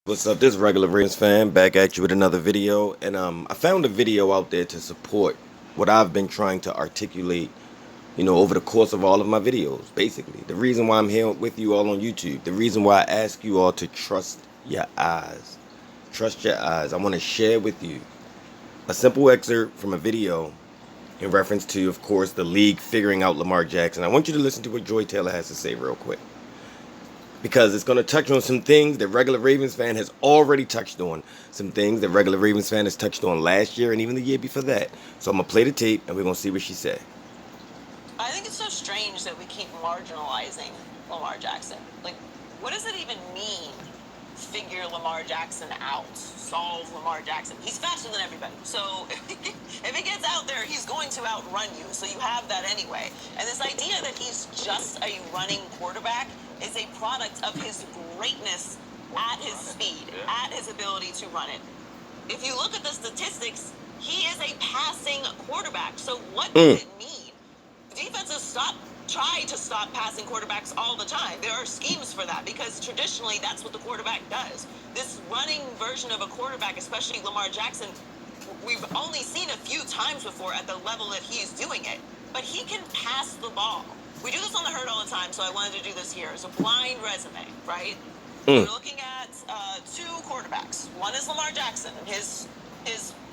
What's up? This is regular Rants fan back at you with another video, and I found a video out there to support what I've been trying to articulate, over the course of all of my videos. Basically, the reason why I'm here with you all on YouTube, the reason why I ask you all to trust your eyes, trust your eyes. I want to share with you a simple excerpt from a video in reference to, of course, the league figuring out Lamar Jackson. I want you to listen to what Joy Taylor has to say real quick, because it's going to touch on some things that regular Ravens fan has already touched on, some things that regular Ravens fan has touched on last year and even the year before that. So I'm going to play the tape and we're going to see what she said. I think it's so strange that we keep marginalizing Lamar Jackson. Like, what does it even mean, figure Lamar Jackson out, solve Lamar Jackson? He's faster than everybody. So if he gets out there, he's going to outrun you. So you have that anyway. And this idea that he's just a running quarterback is a product of his greatness at his speed, at his ability to run it. If you look at the statistics, he is a passing quarterback. So what does it mean? Defenses try to stop passing quarterbacks all the time. There are schemes for that because traditionally that's what the quarterback does. This running version of a quarterback, especially Lamar Jackson, we've only seen a few times before at the level that he's doing it. But he can pass the ball. We do this on the herd all the time, so I wanted to do this here. It's a blind resume, right? We're looking at two quarterbacks. One is Lamar Jackson and his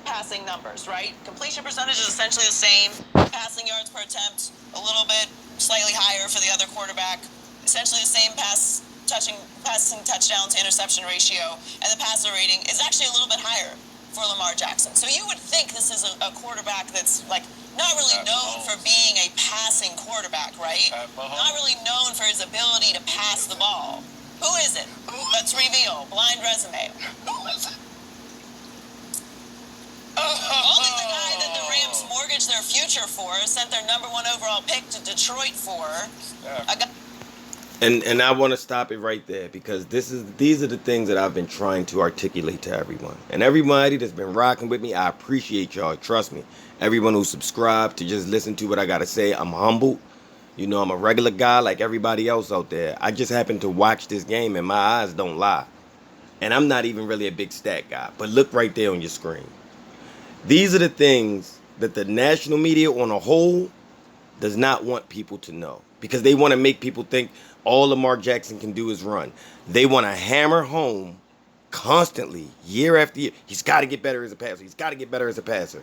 passing numbers, right? Completion percentage is essentially the same. Passing yards per attempt, a little bit slightly higher for the other quarterback. Essentially the same passing touchdown to interception ratio, and the passer rating is actually a little bit higher for Lamar Jackson. So you would think this is a quarterback that's like not really known for being a passing quarterback, right? Not really known for his ability to pass the ball. Who is it? Let's reveal. Blind resume. Who is it? Only the guy that the Rams mortgaged their future for, sent their #1 overall pick to Detroit for. And I want to stop it right there, because these are the things that I've been trying to articulate to everyone. And everybody that's been rocking with me, I appreciate y'all. Trust me. Everyone who subscribed to just listen to what I got to say, I'm humbled. I'm a regular guy like everybody else out there. I just happen to watch this game and my eyes don't lie. And I'm not even really a big stat guy. But look right there on your screen. These are the things that the national media on a whole does not want people to know, because they want to make people think all Lamar Jackson can do is run. They want to hammer home constantly, year after year, he's got to get better as a passer. He's got to get better as a passer.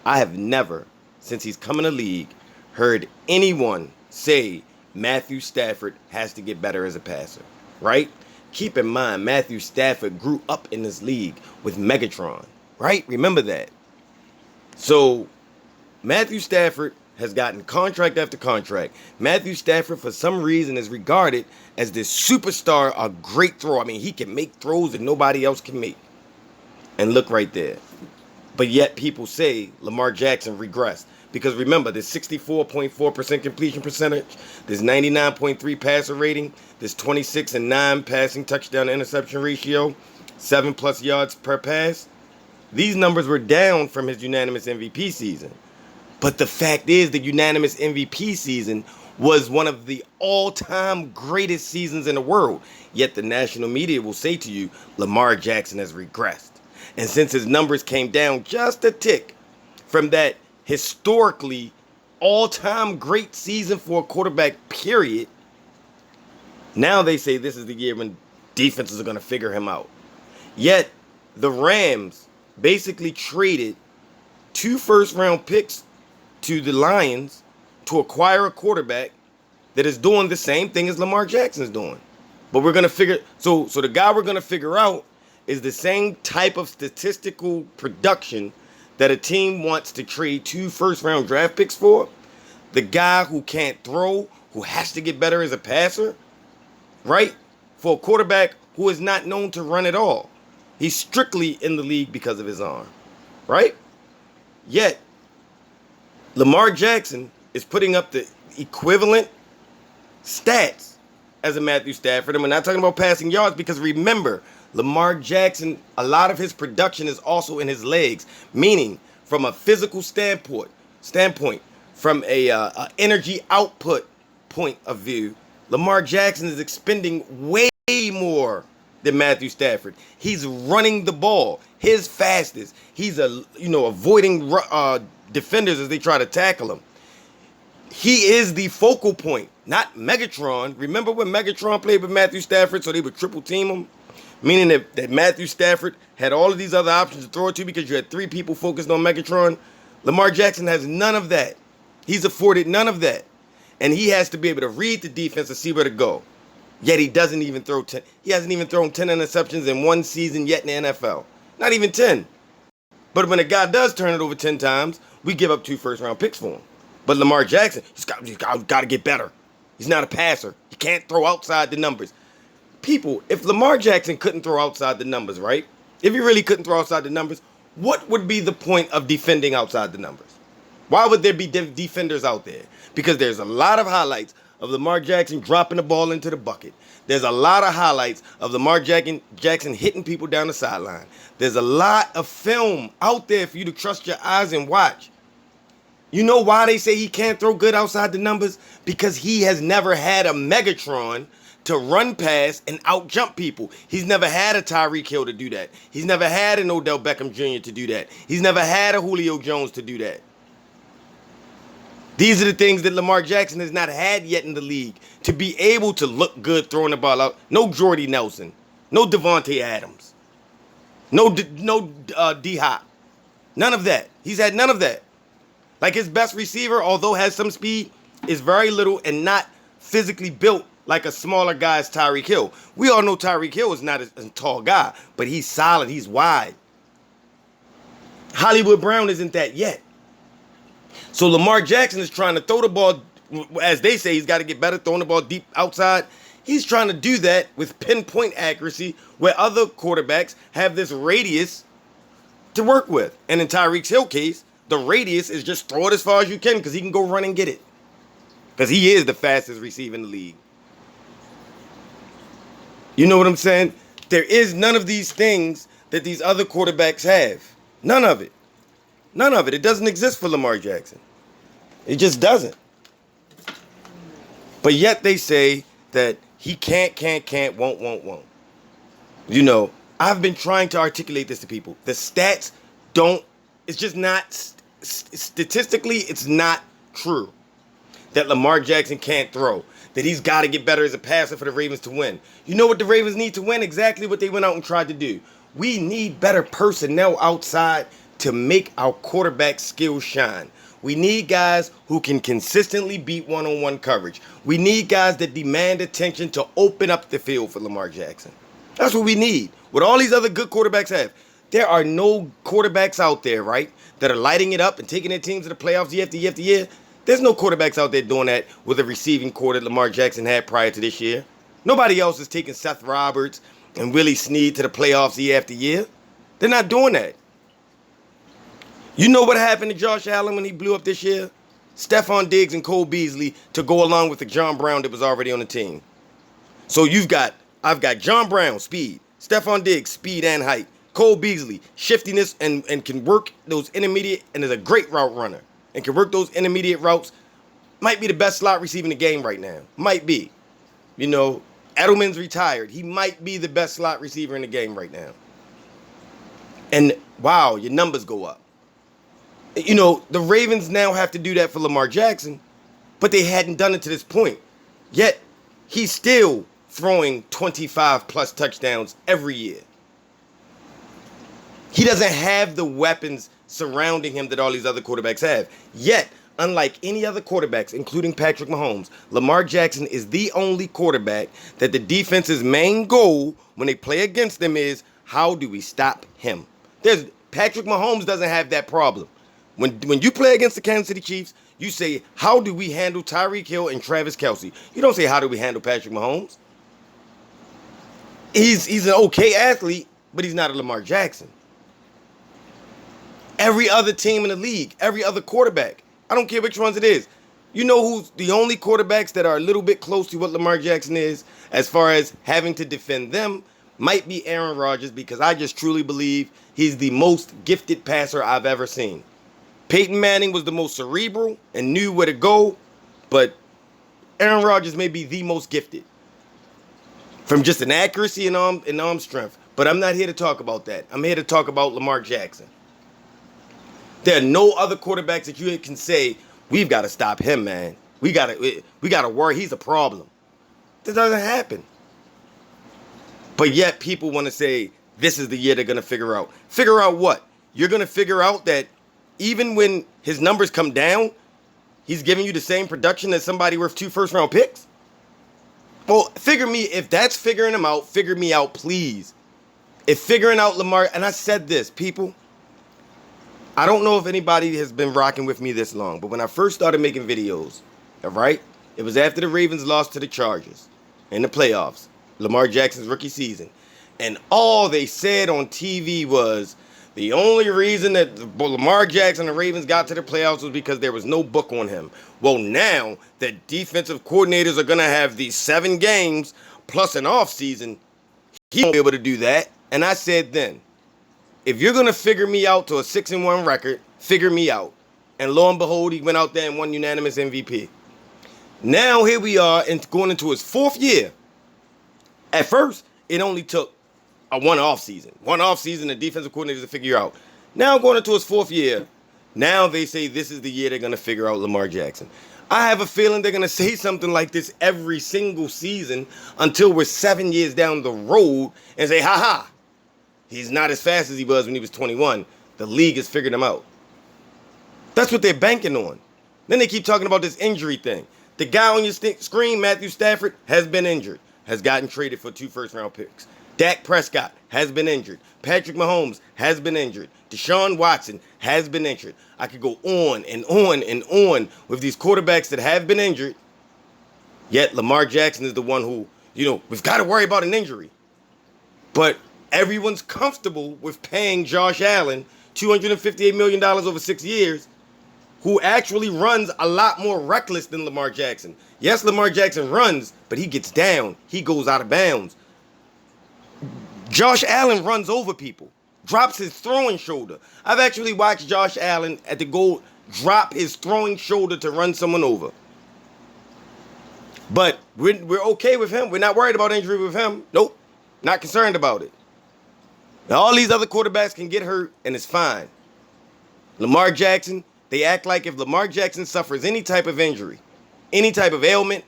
I have never, since he's come in the league, heard anyone say Matthew Stafford has to get better as a passer, right? Keep in mind, Matthew Stafford grew up in this league with Megatron, right? Remember that. So Matthew Stafford has gotten contract after contract. Matthew Stafford, for some reason, is regarded as this superstar, a great thrower. I mean, he can make throws that nobody else can make. And look right there. But yet people say Lamar Jackson regressed. Because remember, there's 64.4% completion percentage, there's 99.3 passer rating, there's 26-9 passing touchdown to interception ratio, 7+ yards per pass. These numbers were down from his unanimous MVP season. But the fact is, the unanimous MVP season was one of the all-time greatest seasons in the world. Yet the national media will say to you, Lamar Jackson has regressed. And since his numbers came down just a tick from that historically all-time great season for a quarterback, period, now they say this is the year when defenses are going to figure him out. Yet the Rams basically traded 2 first-round picks to the Lions to acquire a quarterback that is doing the same thing as Lamar Jackson is doing. But we're going to figure, so the guy we're going to figure out is the same type of statistical production that a team wants to trade 2 first-round draft picks for. The guy who can't throw, who has to get better as a passer, right? For a quarterback who is not known to run at all. He's strictly in the league because of his arm, right? Yet, Lamar Jackson is putting up the equivalent stats as a Matthew Stafford. And we're not talking about passing yards, because remember, Lamar Jackson, a lot of his production is also in his legs, meaning from a physical standpoint, from a energy output point of view, Lamar Jackson is expending way more than Matthew Stafford. He's running the ball. His fastest. He's avoiding defenders as they try to tackle him. He is the focal point, not Megatron. Remember when Megatron played with Matthew Stafford, so they would triple team him? Meaning that Matthew Stafford had all of these other options to throw it to because you had 3 people focused on Megatron. Lamar Jackson has none of that. He's afforded none of that. And he has to be able to read the defense and see where to go. Yet he doesn't even throw 10. He hasn't even thrown 10 interceptions in one season yet in the NFL. Not even 10. But when a guy does turn it over 10 times, we give up 2 first-round picks for him. But Lamar Jackson, he's got to get better. He's not a passer. He can't throw outside the numbers. People, if Lamar Jackson couldn't throw outside the numbers, right? If he really couldn't throw outside the numbers, what would be the point of defending outside the numbers? Why would there be defenders out there? Because there's a lot of highlights of Lamar Jackson dropping the ball into the bucket. There's a lot of highlights of Lamar Jackson hitting people down the sideline. There's a lot of film out there for you to trust your eyes and watch. You know why they say he can't throw good outside the numbers? Because he has never had a Megatron to run past and out-jump people. He's never had a Tyreek Hill to do that. He's never had an Odell Beckham Jr. to do that. He's never had a Julio Jones to do that. These are the things that Lamar Jackson has not had yet in the league. To be able to look good throwing the ball out. No Jordy Nelson. No Devontae Adams. No D-Hop. None of that. He's had none of that. Like his best receiver, although has some speed, is very little and not physically built like a smaller guy as Tyreek Hill. We all know Tyreek Hill is not a tall guy, but he's solid. He's wide. Hollywood Brown isn't that yet. So Lamar Jackson is trying to throw the ball, as they say, he's got to get better throwing the ball deep outside. He's trying to do that with pinpoint accuracy where other quarterbacks have this radius to work with. And in Tyreek Hill's case, the radius is just throw it as far as you can because he can go run and get it. Because he is the fastest receiver in the league. You know what I'm saying? There is none of these things that these other quarterbacks have. None of it. None of it. It doesn't exist for Lamar Jackson. It just doesn't. But yet they say that he can't, won't. You know, I've been trying to articulate this to people. The stats don't, it's just not, statistically, it's not true that Lamar Jackson can't throw. That he's got to get better as a passer for the Ravens to win. You know what the Ravens need to win? Exactly what they went out and tried to do. We need better personnel outside to make our quarterback skills shine. We need guys who can consistently beat one-on-one coverage. We need guys that demand attention to open up the field for Lamar Jackson. That's what we need. What all these other good quarterbacks have. There are no quarterbacks out there, right, that are lighting it up and taking their teams to the playoffs year after year after year. There's no quarterbacks out there doing that with a receiving core that Lamar Jackson had prior to this year. Nobody else is taking Seth Roberts and Willie Snead to the playoffs year after year. They're not doing that. You know what happened to Josh Allen when he blew up this year? Stephon Diggs and Cole Beasley to go along with the John Brown that was already on the team. So I've got John Brown, speed. Stephon Diggs, speed and height. Cole Beasley, shiftiness and can work those intermediate and is a great route runner. And can work those intermediate routes. Might be the best slot receiver in the game right now. Might be. You know, Edelman's retired. He might be the best slot receiver in the game right now. And wow, your numbers go up. You know, the Ravens now have to do that for Lamar Jackson, but they hadn't done it to this point. Yet, he's still throwing 25-plus touchdowns every year. He doesn't have the weapons surrounding him that all these other quarterbacks have. Yet, unlike any other quarterbacks, including Patrick Mahomes, Lamar Jackson is the only quarterback that the defense's main goal when they play against them is, how do we stop him? Patrick Mahomes doesn't have that problem. When you play against the Kansas City Chiefs, you say, how do we handle Tyreek Hill and Travis Kelce? You don't say, how do we handle Patrick Mahomes? He's an okay athlete, but he's not a Lamar Jackson. Every other team in the league, every other quarterback, I don't care which ones it is. You know who's the only quarterbacks that are a little bit close to what Lamar Jackson is as far as having to defend them? Might be Aaron Rodgers, because I just truly believe he's the most gifted passer I've ever seen. Peyton Manning was the most cerebral and knew where to go, but Aaron Rodgers may be the most gifted. from just an accuracy and arm strength. But I'm not here to talk about that. I'm here to talk about Lamar Jackson. There are no other quarterbacks that you can say, we've got to stop him, man. We gotta worry. He's a problem. That doesn't happen. But yet people want to say, this is the year they're going to figure out. Figure out what? You're going to figure out that even when his numbers come down, he's giving you the same production as somebody worth 2 first-round picks? Well, if that's figuring him out, figure me out, please. If figuring out Lamar, and I said this, people, I don't know if anybody has been rocking with me this long, but when I first started making videos, all right, it was after the Ravens lost to the Chargers in the playoffs, Lamar Jackson's rookie season. And all they said on TV was the only reason that Lamar Jackson and the Ravens got to the playoffs was because there was no book on him. Well, now that defensive coordinators are going to have these 7 games plus an offseason, he won't be able to do that. And I said then, if you're going to figure me out to a 6-1 record, figure me out. And lo and behold, he went out there and won unanimous MVP. Now here we are and going into his 4th year. At first, it only took one off season, the defensive coordinator to figure out. Now going into his 4th year, now they say this is the year they're going to figure out Lamar Jackson. I have a feeling they're going to say something like this every single season until we're 7 years down the road and say, ha, he's not as fast as he was when he was 21. The league has figured him out. That's what they're banking on. Then they keep talking about this injury thing. The guy on your screen, Matthew Stafford, has been injured, has gotten traded for 2 first-round picks. Dak Prescott has been injured. Patrick Mahomes has been injured. Deshaun Watson has been injured. I could go on and on and on with these quarterbacks that have been injured. Yet Lamar Jackson is the one who, we've got to worry about an injury. But everyone's comfortable with paying Josh Allen $258 million over 6 years, who actually runs a lot more reckless than Lamar Jackson. Yes, Lamar Jackson runs, but he gets down. He goes out of bounds. Josh Allen runs over people, drops his throwing shoulder. I've actually watched Josh Allen at the goal drop his throwing shoulder to run someone over. But we're okay with him. We're not worried about injury with him. Nope, not concerned about it. Now, all these other quarterbacks can get hurt, and it's fine. Lamar Jackson, they act like if Lamar Jackson suffers any type of injury, any type of ailment,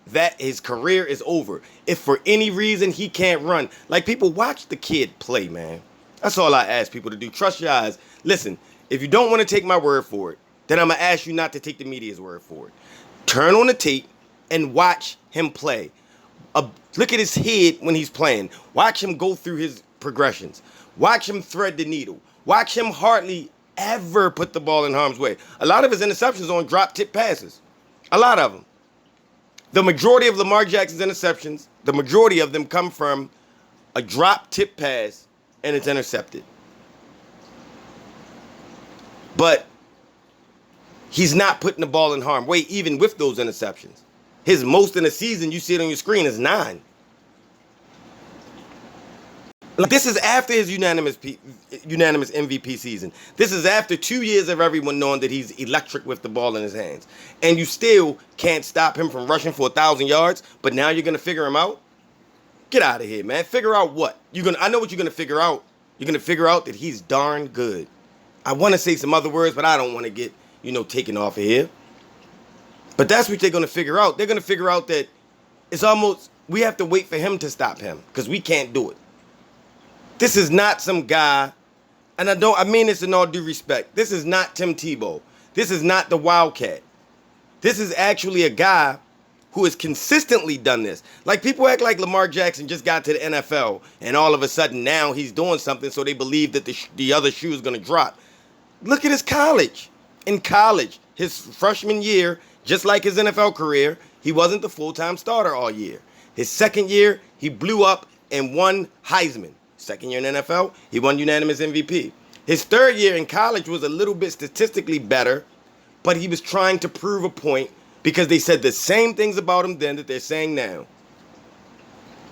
that his career is over. If for any reason he can't run, like, people, watch the kid play, man. That's all I ask people to do. Trust your eyes. Listen, if you don't want to take my word for it, then I'm going to ask you not to take the media's word for it. Turn on the tape and watch him play. Look at his head when he's playing. Watch him go through his progressions. Watch him thread the needle. Watch him hardly ever put the ball in harm's way. A lot of his interceptions are on drop tip passes. A lot of them. The majority of Lamar Jackson's interceptions, the majority of them come from a drop tip pass and it's intercepted. But he's not putting the ball in harm's way even with those interceptions. His most in a season, you see it on your screen, is 9. Like, this is after his unanimous MVP season. This is after 2 years of everyone knowing that he's electric with the ball in his hands. And you still can't stop him from rushing for 1,000 yards, but now you're going to figure him out? Get out of here, man. Figure out what? I know what you're going to figure out. You're going to figure out that he's darn good. I want to say some other words, but I don't want to get, taken off of here. But that's what they're going to figure out. They're going to figure out that it's almost, we have to wait for him to stop him because we can't do it. This is not some guy, and I mean this in all due respect. This is not Tim Tebow. This is not the Wildcat. This is actually a guy who has consistently done this. Like, people act like Lamar Jackson just got to the NFL and all of a sudden now he's doing something so they believe that the other shoe is going to drop. Look at his college. In college, his freshman year, just like his NFL career, he wasn't the full-time starter all year. His second year, he blew up and won Heisman. Second year in NFL, he won unanimous MVP. His third year in college was a little bit statistically better, but he was trying to prove a point because they said the same things about him then that they're saying now.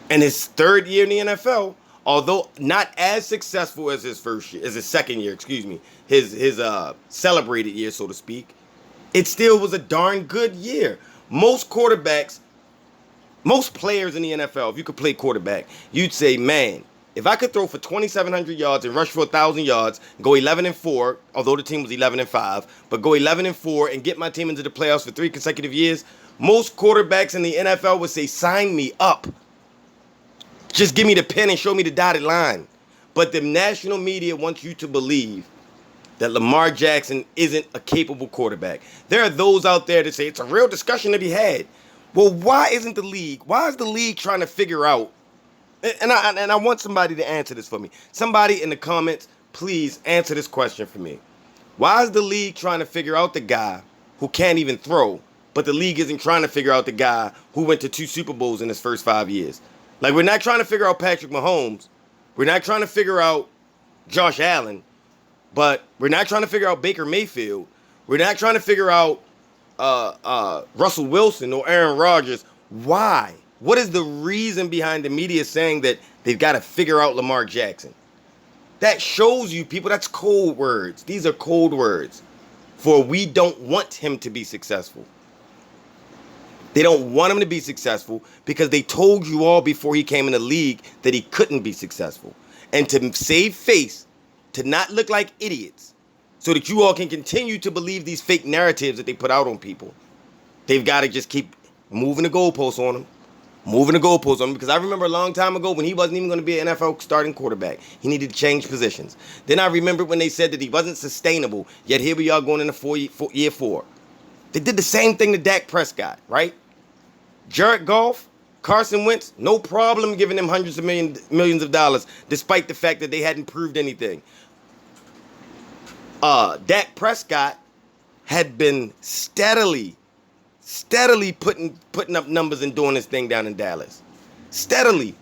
And his third year in the NFL, although not as successful as his second year, his celebrated year, so to speak, it still was a darn good year. Most quarterbacks Most players in the NFL, if you could play quarterback, you'd say, man, if I could throw for 2,700 yards and rush for 1,000 yards, go 11-4, although the team was 11-5, but go 11-4 and get my team into the playoffs for 3 consecutive years, most quarterbacks in the NFL would say, sign me up. Just give me the pen and show me the dotted line. But the national media wants you to believe that Lamar Jackson isn't a capable quarterback. There are those out there that say it's a real discussion to be had. Well, why is the league trying to figure out, and I want somebody to answer this for me. Somebody in the comments, please answer this question for me. Why is the league trying to figure out the guy who can't even throw, but the league isn't trying to figure out the guy who went to 2 Super Bowls in his first 5 years? Like, we're not trying to figure out Patrick Mahomes. We're not trying to figure out Josh Allen. But we're not trying to figure out Baker Mayfield. We're not trying to figure out Russell Wilson or Aaron Rodgers. Why? What is the reason behind the media saying that they've got to figure out Lamar Jackson? That shows you, people, that's code words. These are code words for we don't want him to be successful. They don't want him to be successful because they told you all before he came in the league that he couldn't be successful. And to save face, to not look like idiots, so that you all can continue to believe these fake narratives that they put out on people, they've got to just keep moving the goalposts on him. Because I remember a long time ago when he wasn't even going to be an NFL starting quarterback. He needed to change positions. Then I remember when they said that he wasn't sustainable, yet here we are going into year 4. They did the same thing to Dak Prescott, right? Jared Goff, Carson Wentz, no problem giving them hundreds of millions of dollars, despite the fact that they hadn't proved anything. Dak Prescott had been steadily putting up numbers and doing his thing down in Dallas. Steadily.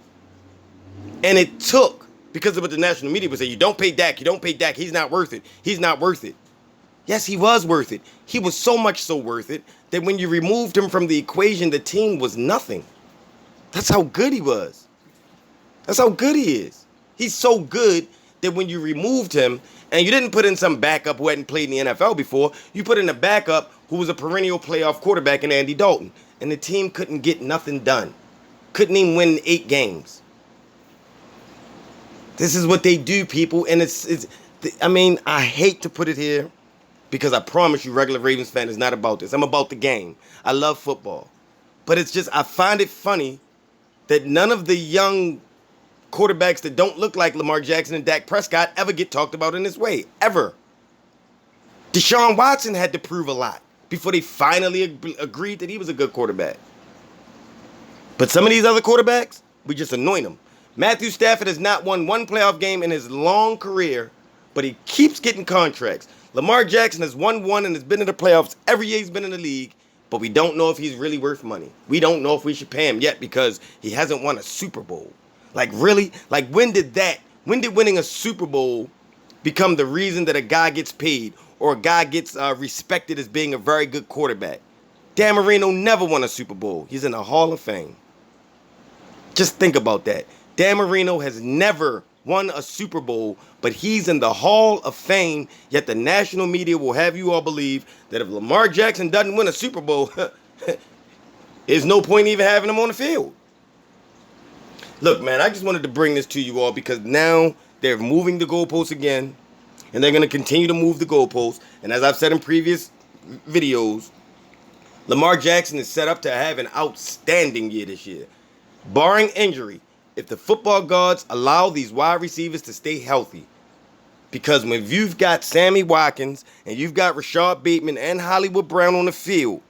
And it took, because of what the national media would say, you don't pay Dak, he's not worth it. Yes, he was worth it. He was so much so worth it that when you removed him from the equation, the team was nothing. That's how good he was. That's how good he is. He's so good that when you removed him, and you didn't put in some backup who hadn't played in the NFL before, you put in a backup who was a perennial playoff quarterback in Andy Dalton. And the team couldn't get nothing done. Couldn't even win 8 games. This is what they do, people. And I hate to put it here, because I promise you, regular Ravens fan, is not about this. I'm about the game. I love football. But it's just, I find it funny that none of the young quarterbacks that don't look like Lamar Jackson and Dak Prescott ever get talked about in this way. Ever. Deshaun Watson had to prove a lot before they finally agreed that he was a good quarterback. But some of these other quarterbacks, we just anoint them. Matthew Stafford has not won 1 playoff game in his long career, but he keeps getting contracts. Lamar Jackson has won 1 and has been in the playoffs every year he's been in the league, but we don't know if he's really worth money. We don't know if we should pay him yet because he hasn't won a Super Bowl. Like, really? Like, when did winning a Super Bowl become the reason that a guy gets paid or a guy gets respected as being a very good quarterback? Dan Marino never won a Super Bowl. He's in the Hall of Fame. Just think about that. Dan Marino has never won a Super Bowl, but he's in the Hall of Fame, yet the national media will have you all believe that if Lamar Jackson doesn't win a Super Bowl, there's no point even having him on the field. Look, man, I just wanted to bring this to you all because now they're moving the goalposts again, and they're going to continue to move the goalposts. And as I've said in previous videos, Lamar Jackson is set up to have an outstanding year this year. Barring injury, if the football gods allow these wide receivers to stay healthy, because when you've got Sammy Watkins and you've got Rashad Bateman and Hollywood Brown on the field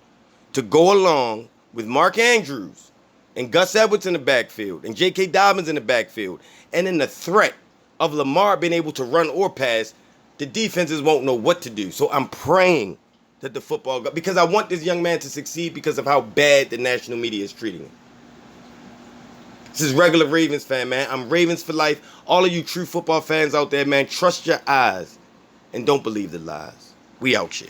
to go along with Mark Andrews and Gus Edwards in the backfield and J.K. Dobbins in the backfield, and in the threat of Lamar being able to run or pass, the defenses won't know what to do. So I'm praying that the football gods, because I want this young man to succeed because of how bad the national media is treating him. This is regular Ravens fan, man. I'm Ravens for life. All of you true football fans out there, man, trust your eyes and don't believe the lies. We out here.